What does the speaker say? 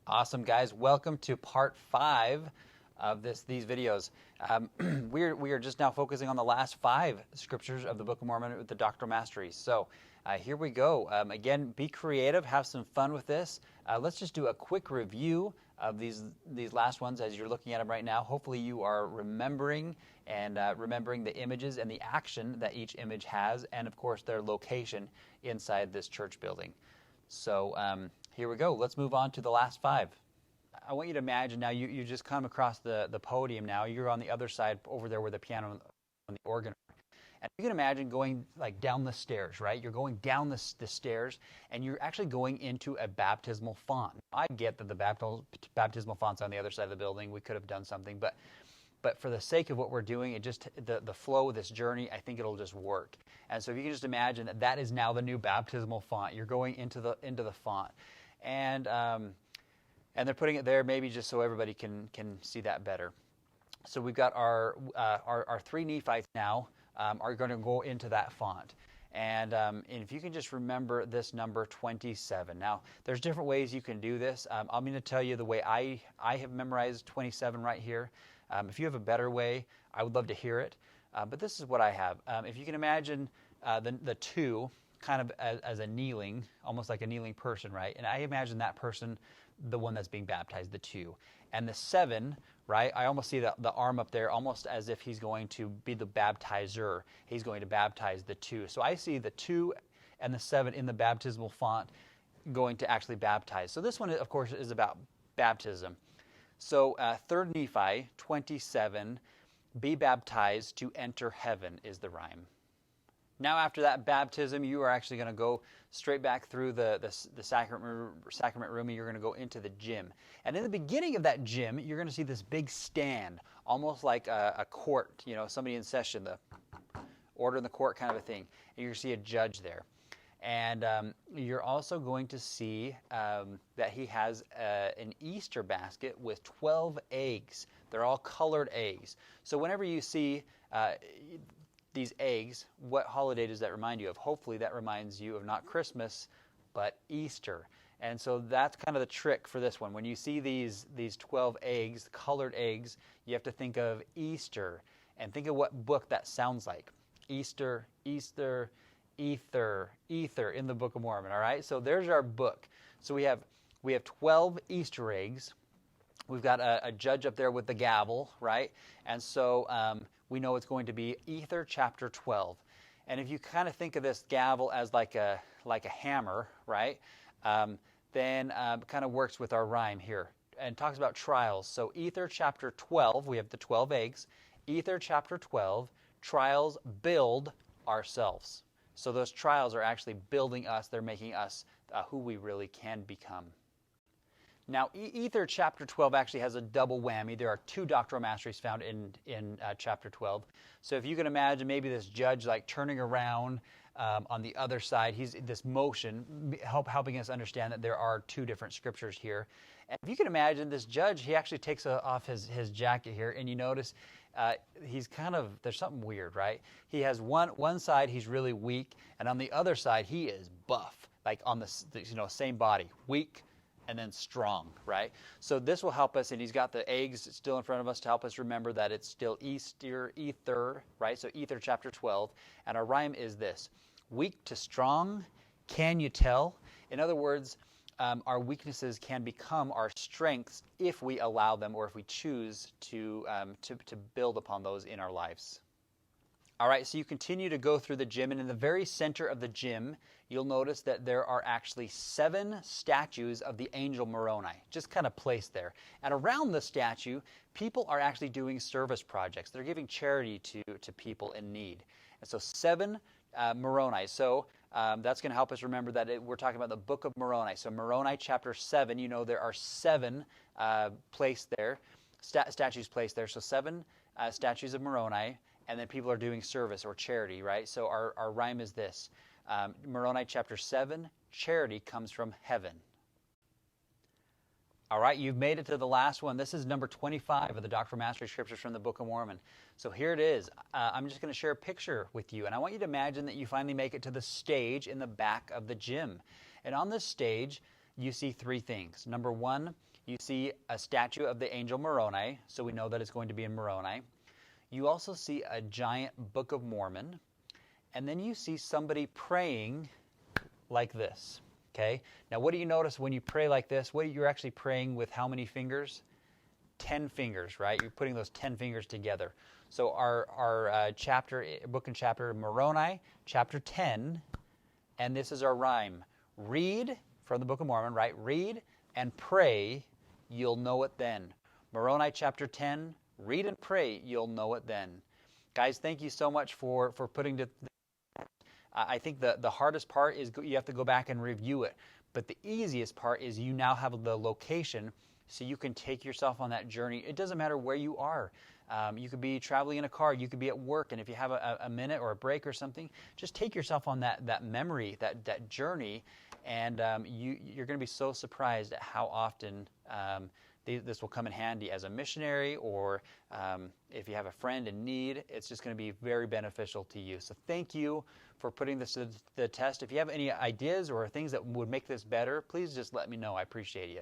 Awesome, guys. Welcome to part 5 of these videos. We are just now focusing on the last 5 scriptures of the Book of Mormon with the doctrinal masteries. So here we go. Again, be creative, have some fun with this. Let's just do a quick review of these last ones as you're looking at them right now. Hopefully you are remembering the images and the action that each image has, and of course their location inside this church building. So here we go. Let's move on to the last 5. I want you to imagine now you just come across the podium now. You're on the other side over there where the piano and the organ are. And you can imagine going like down the stairs, right? You're going down the stairs and you're actually going into a baptismal font. I get that the baptismal font's on the other side of the building. We could have done something, but for the sake of what we're doing, it just the flow of this journey, I think it'll just work. And so if you can just imagine that is now the new baptismal font. You're going into the font. And they're putting it there maybe just so everybody can see that better. So we've got our 3 Nephites now are going to go into that font. And if you can just remember this number 27. Now, there's different ways you can do this. I'm going to tell you the way I have memorized 27 right here. If you have a better way, I would love to hear it. But this is what I have. If you can imagine the 2 kind of as a kneeling, almost like a kneeling person, right? And I imagine that person, the one that's being baptized, the 2. And the 7, right? I almost see the arm up there, almost as if he's going to be the baptizer. He's going to baptize the 2. So I see the 2 and the 7 in the baptismal font going to actually baptize. So this one, of course, is about baptism. So 3 Nephi 27, be baptized to enter heaven is the rhyme. Now after that baptism, you are actually going to go straight back through the sacrament room, and you're going to go into the gym. And in the beginning of that gym, you're going to see this big stand, almost like a court, somebody in session, the order in the court kind of a thing. And you're going to see a judge there. And you're also going to see that he has an Easter basket with 12 eggs. They're all colored eggs. So whenever you see these eggs, what holiday does that remind you of? Hopefully that reminds you of not Christmas, but Easter. And so that's kind of the trick for this one. When you see these 12 eggs, colored eggs, you have to think of Easter. And think of what book that sounds like. Easter, Easter, Ether in the Book of Mormon, all right? So there's our book. So we have 12 Easter eggs. We've got a judge up there with the gavel, right? And so we know it's going to be Ether chapter 12. And if you kind of think of this gavel as like a hammer, right? Then kind of works with our rhyme here and talks about trials. So Ether chapter 12, we have the 12 eggs. Ether chapter 12, trials build ourselves. So those trials are actually building us. They're making us who we really can become. Now, Ether chapter 12 actually has a double whammy. There are 2 doctrinal masteries found in chapter 12. So if you can imagine maybe this judge like turning around on the other side, he's this motion helping us understand that there are 2 different scriptures here. And if you can imagine this judge, he actually takes off his jacket here, and you notice he's kind of, there's something weird, right? He has one side he's really weak, and on the other side he is buff, like on the same body, weak and then strong, right? So this will help us, and he's got the eggs still in front of us to help us remember that it's still Ether, right? So Ether chapter 12, and our rhyme is this: weak to strong, can you tell? In other words, our weaknesses can become our strengths if we allow them, or if we choose to build upon those in our lives. All right, so you continue to go through the gym, and in the very center of the gym, you'll notice that there are actually 7 statues of the angel Moroni, just kind of placed there. And around the statue, people are actually doing service projects. They're giving charity to people in need. And so 7 Moroni. So that's going to help us remember that we're talking about the Book of Moroni. So Moroni chapter 7, there are 7 placed there, statues placed there. So 7 statues of Moroni. And then people are doing service or charity, right? So our rhyme is this. Moroni chapter 7, charity comes from heaven. All right, you've made it to the last one. This is number 25 of the Doctrinal Mastery Scriptures from the Book of Mormon. So here it is. I'm just going to share a picture with you, and I want you to imagine that you finally make it to the stage in the back of the gym. And on this stage, you see three things. Number one, you see a statue of the angel Moroni, so we know that it's going to be in Moroni. You also see a giant Book of Mormon, and then you see somebody praying like this. Okay? Now, what do you notice when you pray like this? You're actually praying with how many fingers? 10 fingers, right? You're putting those 10 fingers together. So our chapter, book and chapter, Moroni, chapter 10, and this is our rhyme. Read from the Book of Mormon, right? Read and pray, you'll know it then. Moroni chapter 10, read and pray, you'll know it then. Guys, thank you so much for putting to. I think the hardest part is you have to go back and review it. But the easiest part is you now have the location so you can take yourself on that journey. It doesn't matter where you are. You could be traveling in a car. You could be at work. And if you have a minute or a break or something, just take yourself on that memory, that journey. And you're going to be so surprised at how often this will come in handy as a missionary, or if you have a friend in need. It's just going to be very beneficial to you. So thank you for putting this to the test. If you have any ideas or things that would make this better, please just let me know. I appreciate you.